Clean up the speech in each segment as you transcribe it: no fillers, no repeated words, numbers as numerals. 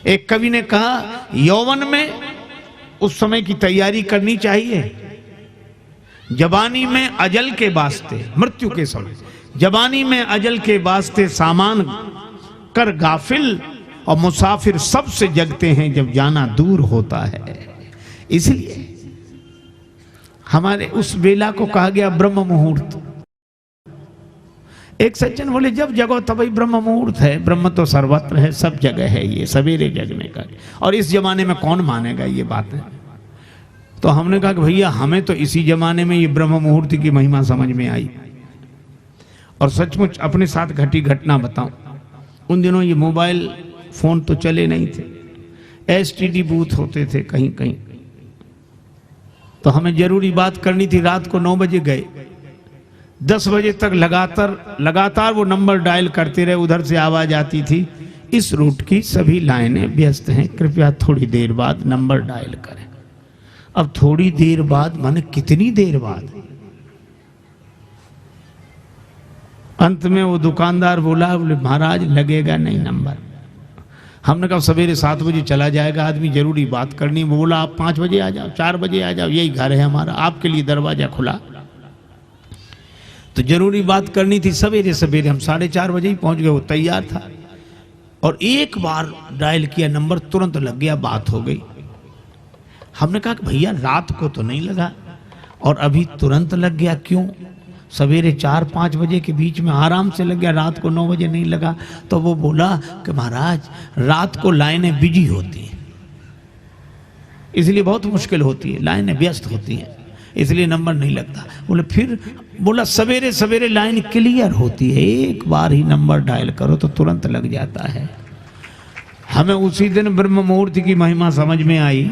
एक कवि ने कहा यौवन में उस समय की तैयारी करनी चाहिए, जवानी में अजल के वास्ते, मृत्यु के समय जवानी में अजल के वास्ते सामान कर गाफिल, और मुसाफिर सबसे जगते हैं जब जाना दूर होता है। इसलिए हमारे उस वेला को कहा गया ब्रह्म मुहूर्त। एक सज्जन बोले जब जगो तभी ब्रह्म मुहूर्त है, ब्रह्म तो सर्वत्र है, सब जगह है, ये सवेरे जगने का, और इस जमाने में कौन मानेगा ये बात है। तो हमने कहा कि भैया हमें तो इसी जमाने में ये ब्रह्म मुहूर्त की महिमा समझ में आई, और सचमुच अपने साथ घटी घटना बताऊं। उन दिनों ये मोबाइल फोन तो चले नहीं थे, एसटीडी बूथ होते थे कहीं कहीं, तो हमें जरूरी बात करनी थी। रात को 9 बजे गए, 10 बजे तक लगातार वो नंबर डायल करते रहे, उधर से आवाज आती थी इस रूट की सभी लाइनें व्यस्त हैं, कृपया थोड़ी देर बाद नंबर डायल करें। अब थोड़ी देर बाद माने कितनी देर बाद? अंत में वो दुकानदार बोला, बोले महाराज लगेगा नहीं नंबर। हमने कहा सवेरे 7 बजे चला जाएगा आदमी, जरूरी बात करनी। बोला आप 5 बजे आ जाओ, 4 बजे आ जाओ, यही घर है हमारा, आपके लिए दरवाजा खुला। तो जरूरी बात करनी थी, सवेरे सवेरे हम 4:30 बजे ही पहुंच गए, वो तैयार था। और एक बार डायल किया नंबर, तुरंत लग गया, बात हो गई। हमने कहा कि भैया रात को तो नहीं लगा और अभी तुरंत लग गया, क्यों? सवेरे 4-5 बजे के बीच में आराम से लग गया, रात को 9 बजे नहीं लगा। तो वो बोला कि महाराज रात को लाइनें बिजी होती हैं, इसलिए बहुत मुश्किल होती है, लाइनें व्यस्त होती हैं, इसलिए नंबर नहीं लगता। बोले फिर? बोला सवेरे सवेरे लाइन क्लियर होती है, एक बार ही नंबर डायल करो तो तुरंत लग जाता है। हमें उसी दिन ब्रह्म मुहूर्त की महिमा समझ में आई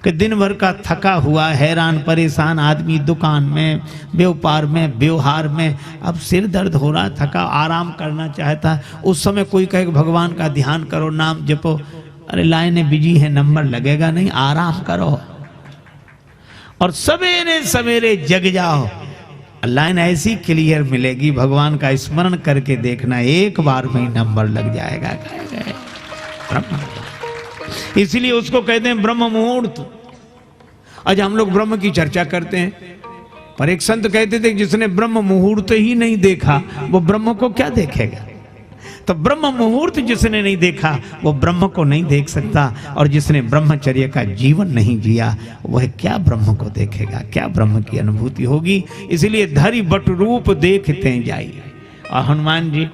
कि दिन भर का थका हुआ हैरान परेशान आदमी दुकान में, व्यापार में, व्यवहार में, अब सिर दर्द हो रहा, थका, आराम करना चाहता। उस समय कोई कहे भगवान का ध्यान करो, नाम जपो, अरे लाइनें बिजी है, नंबर लगेगा नहीं, आराम करो और सवेरे सवेरे जग जाओ, लाइन ऐसी क्लियर मिलेगी, भगवान का स्मरण करके देखना, एक बार में ही नंबर लग जाएगा। इसलिए उसको कहते हैं ब्रह्म मुहूर्त। आज हम लोग ब्रह्म की चर्चा करते हैं, पर एक संत कहते थे जिसने ब्रह्म मुहूर्त ही नहीं देखा वो ब्रह्म को क्या देखेगा। तो ब्रह्म मुहूर्त जिसने नहीं देखा वो ब्रह्म को नहीं देख सकता, और जिसने ब्रह्मचर्य का जीवन नहीं जिया वह क्या ब्रह्म को देखेगा, क्या ब्रह्म की अनुभूति होगी। इसलिए धरि बट रूप देखते जाइए। और हनुमान जी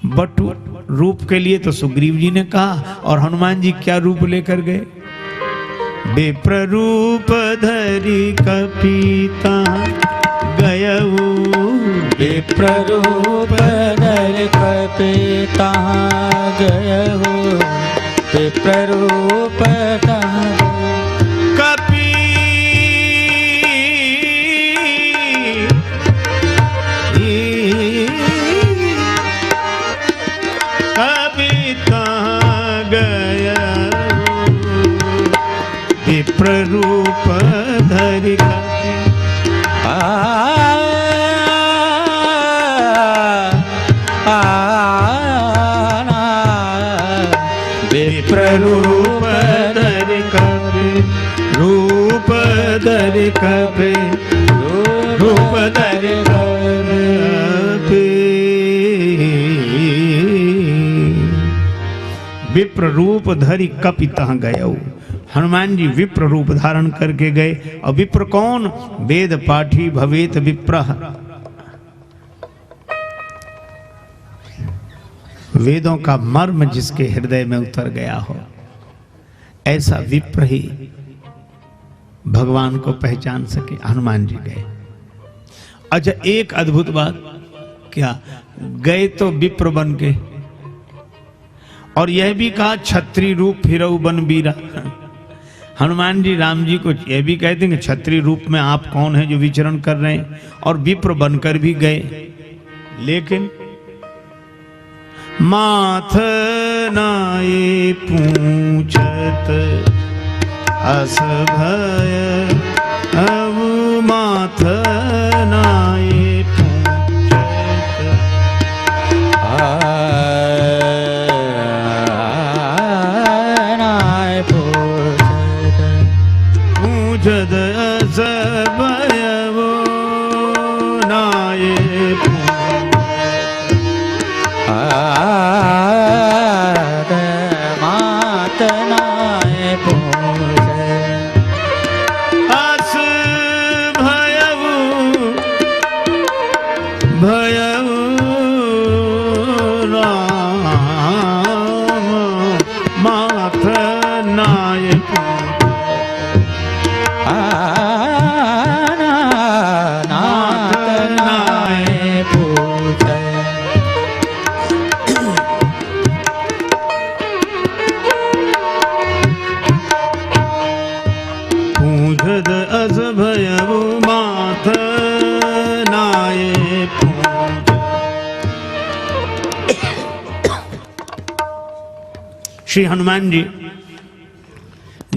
बटु रूप के लिए तो सुग्रीव जी ने कहा, और हनुमान जी क्या रूप लेकर गए? विप्र रूप धरि कपीता गयऊ, विप्र रूप धरि कपीता गयऊ, विप्र रूप कपी प्ररूप धरि विप्ररूप धरि कपि, रूप धरि कपि, रूप धरि कपि। विप्र रूप धरि कपितः गयऊ। हनुमान जी विप्र रूप धारण करके गए। और विप्र कौन? वेद पाठी भवेत विप्रः, वेदों का मर्म जिसके हृदय में उतर गया हो, ऐसा विप्र ही भगवान को पहचान सके। हनुमान जी गए। अच्छा एक अद्भुत बात, क्या गए तो विप्र बन के, और यह भी कहा छत्री रूप फिरऊ बन बीरा। हनुमान जी राम जी को यह भी कहते हैं कि छत्री रूप में आप कौन हैं जो विचरण कर रहे हैं, और विप्र बनकर भी गए। लेकिन माथ नाये पूछत अस भय, अब माथ नाये पूछत नाथ नाय पूछे। पूछत अस भयउ माथ नाय पूछ। श्री हनुमान जी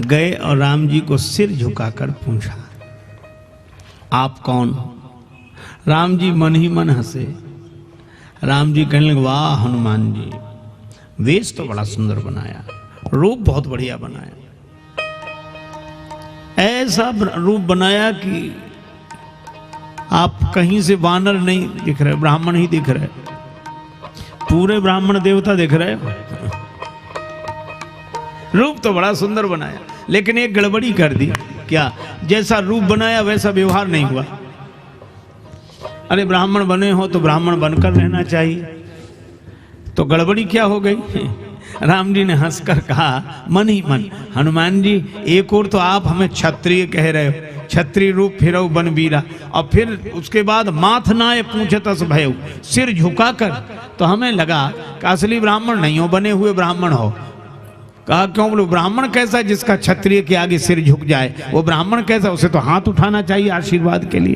गए और राम जी को सिर झुकाकर पूछा, आप कौन? राम जी मन ही मन हंसे। राम जी कहने लगे, वाह हनुमान जी, वेश तो बड़ा सुंदर बनाया, रूप बहुत बढ़िया बनाया, ऐसा रूप बनाया कि आप कहीं से वानर नहीं दिख रहे, ब्राह्मण ही दिख रहे, पूरे ब्राह्मण देवता दिख रहे हो। रूप तो बड़ा सुंदर बनाया, लेकिन एक गड़बड़ी कर दी। क्या? जैसा रूप बनाया वैसा व्यवहार नहीं हुआ। अरे ब्राह्मण बने हो तो ब्राह्मण बनकर रहना चाहिए, तो गड़बड़ी क्या हो गई? राम जी ने हंसकर कहा मन ही मन, हनुमान जी एक और तो आप हमें क्षत्रिय कह रहे हो, क्षत्रिय रूप फिरऊ बनबीरा, और फिर उसके बाद माथ नाय पूछतस भयउ, सिर झुकाकर, तो हमें लगा कि असली ब्राह्मण नहीं हो, बने हुए ब्राह्मण हो। कहा क्यों? बोलो ब्राह्मण कैसा जिसका क्षत्रिय के आगे सिर झुक जाए? वो ब्राह्मण कैसा? उसे तो हाथ उठाना चाहिए आशीर्वाद के लिए।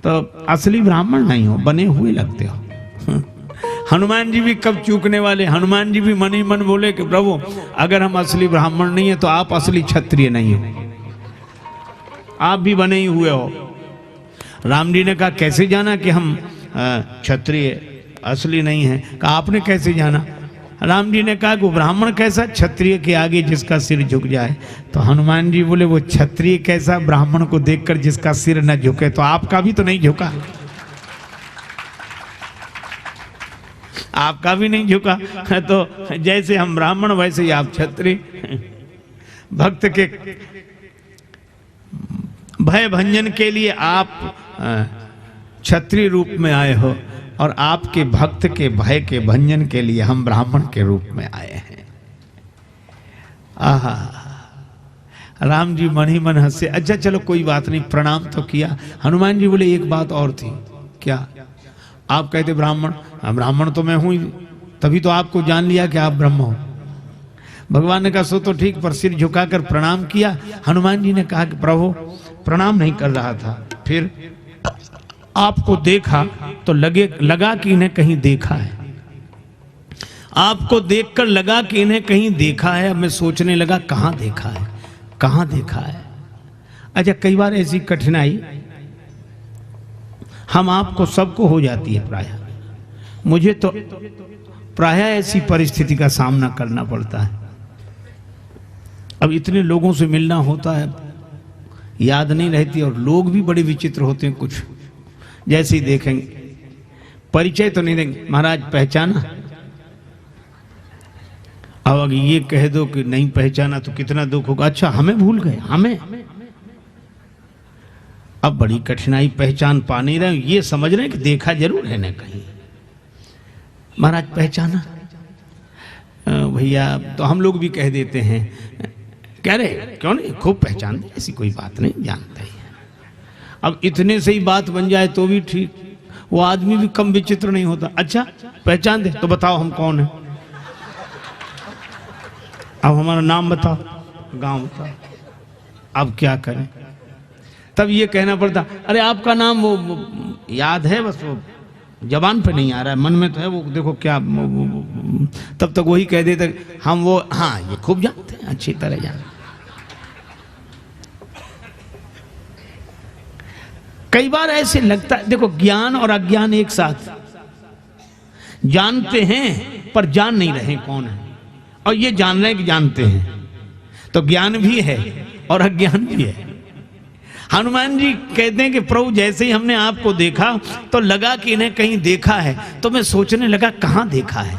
तो असली ब्राह्मण नहीं हो, बने हुए लगते हो। हनुमान जी भी कब चूकने वाले, हनुमान जी भी मन ही मन बोले कि प्रभु अगर हम असली ब्राह्मण नहीं है तो आप असली क्षत्रिय नहीं हो, आप भी बने ही हुए हो। राम जी ने कहा कैसे जाना कि हम क्षत्रिय असली नहीं है? कहा आपने कैसे जाना? राम जी ने कहा कि वो ब्राह्मण कैसा क्षत्रिय के आगे जिसका सिर झुक जाए? तो हनुमान जी बोले वो क्षत्रिय कैसा ब्राह्मण को देखकर जिसका सिर न झुके? तो आपका भी तो नहीं झुका, आपका भी नहीं झुका, तो जैसे हम ब्राह्मण वैसे ही आप क्षत्रिय। भक्त के भय भंजन के लिए आप क्षत्रिय रूप में आए हो, और आपके भक्त के भय के भंजन के लिए हम ब्राह्मण के रूप में आए हैं। आहा, राम जी मन ही मन हंसे। अच्छा चलो कोई बात नहीं, प्रणाम तो किया। हनुमान जी बोले एक बात और थी। क्या? आप कहते ब्राह्मण, ब्राह्मण तो मैं हूं ही, तभी तो आपको जान लिया कि आप ब्रह्म हो। भगवान ने कहा सो तो ठीक, पर सिर झुकाकर प्रणाम किया। हनुमान जी ने कहा कि प्रभु प्रणाम नहीं कर रहा था, फिर आपको देखा तो लगा कि इन्हें कहीं देखा है, आपको देखकर लगा कि इन्हें कहीं देखा है। अब मैं सोचने लगा कहां देखा है, कहां देखा है। अच्छा कई बार ऐसी कठिनाई हम आपको सबको हो जाती है, प्रायः मुझे तो प्रायः ऐसी परिस्थिति का सामना करना पड़ता है। अब इतने लोगों से मिलना होता है, याद नहीं रहती, और लोग भी बड़े विचित्र होते हैं। कुछ जैसे ही देखेंगे, परिचय तो नहीं देंगे, महाराज पहचाना? अब अगर ये कह दो कि नहीं पहचाना तो कितना दुख होगा। अच्छा हमें भूल गए, हमें अब बड़ी कठिनाई, पहचान पा नहीं रहे, ये समझ रहे हैं कि देखा जरूर है ना कहीं। महाराज पहचाना? भैया तो हम लोग भी कह देते हैं, कह रहे क्यों नहीं, खूब पहचानते, ऐसी कोई बात नहीं, जानते ही। अब इतने से ही बात बन जाए तो भी ठीक, वो आदमी भी कम विचित्र नहीं होता। अच्छा पहचान दे तो बताओ हम कौन है, अब हमारा नाम बताओ, गांव बताओ, अब क्या करें? तब ये कहना पड़ता अरे आपका नाम वो याद है, बस वो जबान पे नहीं आ रहा है, मन में तो है, वो देखो क्या तब तक वही कह देते हम वो, हाँ ये खूब जानते हैं, अच्छी तरह जानते। कई बार ऐसे लगता है, देखो ज्ञान और अज्ञान एक साथ, जानते हैं पर जान नहीं रहे कौन है, और ये जान रहे हैं कि जानते हैं, तो ज्ञान भी है और अज्ञान भी है। हनुमान जी कहते हैं कि प्रभु जैसे ही हमने आपको देखा तो लगा कि इन्हें कहीं देखा है, तो मैं सोचने लगा कहाँ देखा है,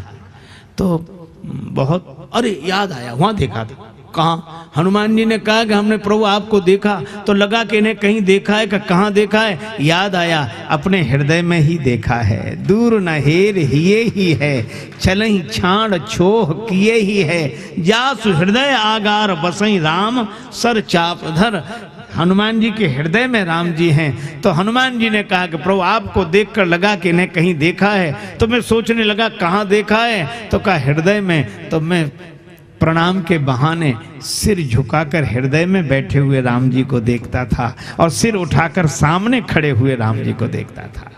तो बहुत अरे याद आया, वहां देखा था। कहाँ? हनुमान जी ने कहा कि हमने प्रभु आपको देखा, तो लगा कि इन्हें कहीं देखा है, कि कहाँ देखा है? याद आया, अपने हृदय में ही देखा है। दूर न हेर हिये ही है, चलहि छाड़ छोह किए ही है, जासु हृदय आगार बसई राम सर चाप धर। हनुमान जी के हृदय में राम जी हैं। तो हनुमान जी ने कहा कि प्रभु आपको देखकर लगा कि इन्हें कहीं देखा है। तो मैं सोचने लगा कहाँ देखा है, तो कहा हृदय में। तो मैं प्रणाम के बहाने सिर झुकाकर हृदय में बैठे हुए राम जी को देखता था और सिर उठाकर सामने खड़े हुए राम जी को देखता था।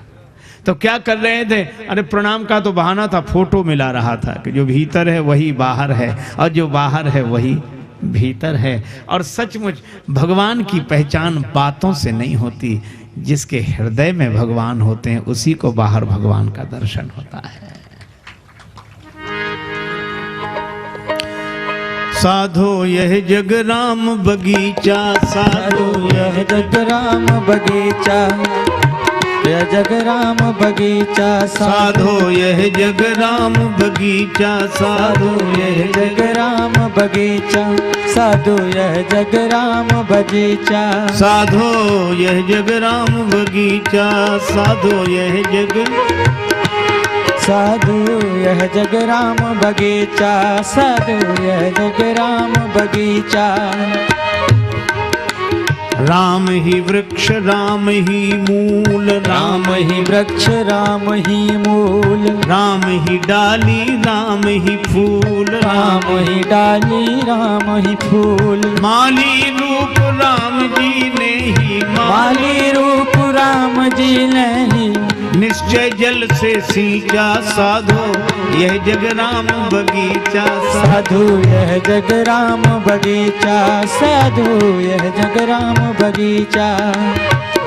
तो क्या कर रहे थे? अरे प्रणाम का तो बहाना था, फोटो मिला रहा था कि जो भीतर है वही बाहर है और जो बाहर है वही भीतर है। और सचमुच भगवान की पहचान बातों से नहीं होती, जिसके हृदय में भगवान होते हैं उसी को बाहर भगवान का दर्शन होता है। साधो यह जग राम बगीचा, साधो यह जग राम बगीचा, यह जग राम बगीचा, साधो यह जग राम बगीचा, साधो यह जग राम बगीचा, साधु यह जग राम बगीचा, साधो यह जग राम बगीचा, साधो यह जग, साधु यह जग राम बगीचा, साधु यह जग राम बगीचा। राम ही वृक्ष राम ही मूल, राम ही वृक्ष राम ही मूल, राम ही डाली राम ही फूल, राम ही डाली राम ही फूल। माली रूप राम जी ने ही, माली रूप राम जी ने ही, निश्चय जल से सींचा, साधो यह जग राम बगीचा, साधु यह जग राम बगीचा, साधु यह जग राम बगीचा।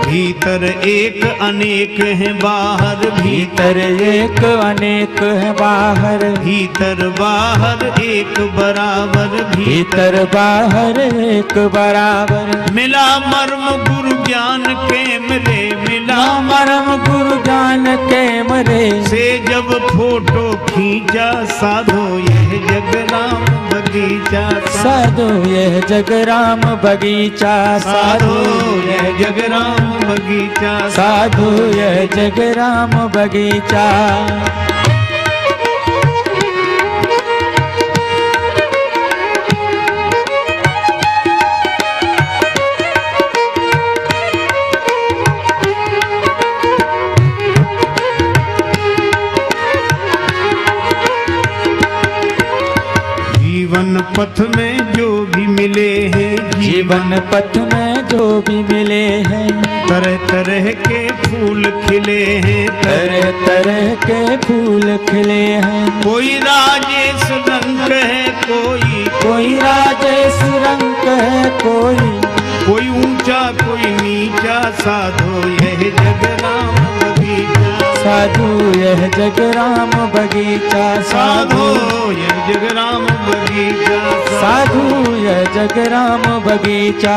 भीतर एक अनेक है बाहर, भीतर एक अनेक है बाहर, भीतर बाहर एक बराबर, भीतर बाहर एक बराबर। मिला मर्म गुरु ज्ञान के मरे, मिला मरम गुरु ज्ञान के मरे, से जब फोटो खींचा, साधो यह जग राम बगीचा, साधु यह जग राम बगीचा, साधो यह जग राम बगीचा, साधु यह जग राम बगीचा। जीवन पथ में जो भी मिले हैं, जीवन पथ में जो भी मिले हैं, तरह तरह के फूल खिले हैं, तरह तरह के फूल खिले हैं। कोई राजेश रंग है, कोई राजेश रंग है, कोई ऊंचा कोई नीचा, साधो यह जग राम बगीचा, साधु यह जग राम बगीचा, साधो यह जग राम बगीचा, साधु यह जग राम बगीचा।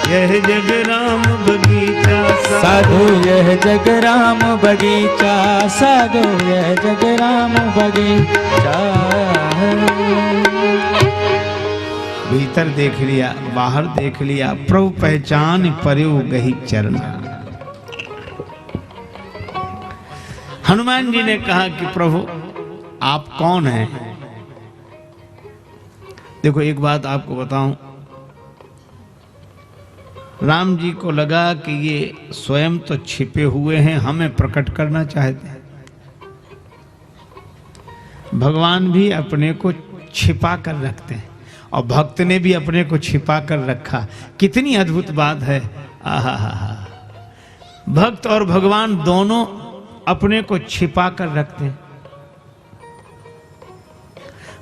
यह जग राम बगीचा, साधु यह जग राम बगीचा, साधु यह जग राम बगीचा। भीतर देख लिया, बाहर देख लिया, प्रभु पहचान परयु गही चरना। हनुमान जी ने कहा कि प्रभु आप कौन हैं? देखो एक बात आपको बताऊं, राम जी को लगा कि ये स्वयं तो छिपे हुए हैं, हमें प्रकट करना चाहते हैं। भगवान भी अपने को छिपा कर रखते हैं और भक्त ने भी अपने को छिपा कर रखा। कितनी अद्भुत बात है। आहा, भक्त और भगवान दोनों अपने को छिपा कर रखते हैं।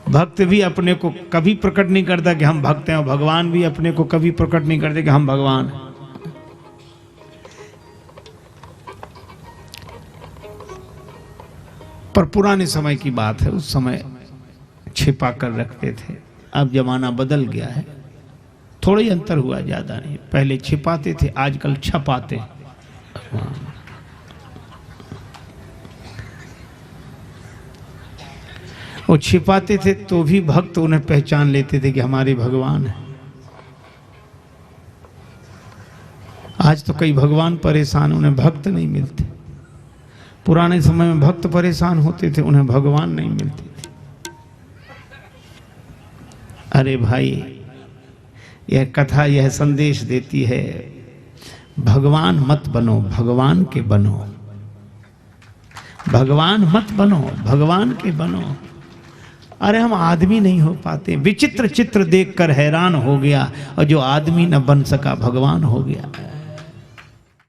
भक्त भी अपने को कभी प्रकट नहीं करता कि हम भक्त हैं, और भगवान भी अपने को कभी प्रकट नहीं करते कि हम भगवान हैं। पर पुराने समय की बात है, उस समय छिपा कर रखते थे। अब जमाना बदल गया है, थोड़ा ही अंतर हुआ, ज्यादा नहीं। पहले छिपाते थे, आजकल छपाते हैं। वो छिपाते थे तो भी भक्त उन्हें पहचान लेते थे कि हमारे भगवान है। आज तो कई भगवान परेशान, उन्हें भक्त नहीं मिलते। पुराने समय में भक्त परेशान होते थे, उन्हें भगवान नहीं मिलते थे। अरे भाई, यह कथा यह संदेश देती है, भगवान मत बनो, भगवान के बनो। भगवान मत बनो, भगवान के बनो। अरे हम आदमी नहीं हो पाते। विचित्र चित्र देखकर हैरान हो गया, और जो आदमी न बन सका भगवान हो गया।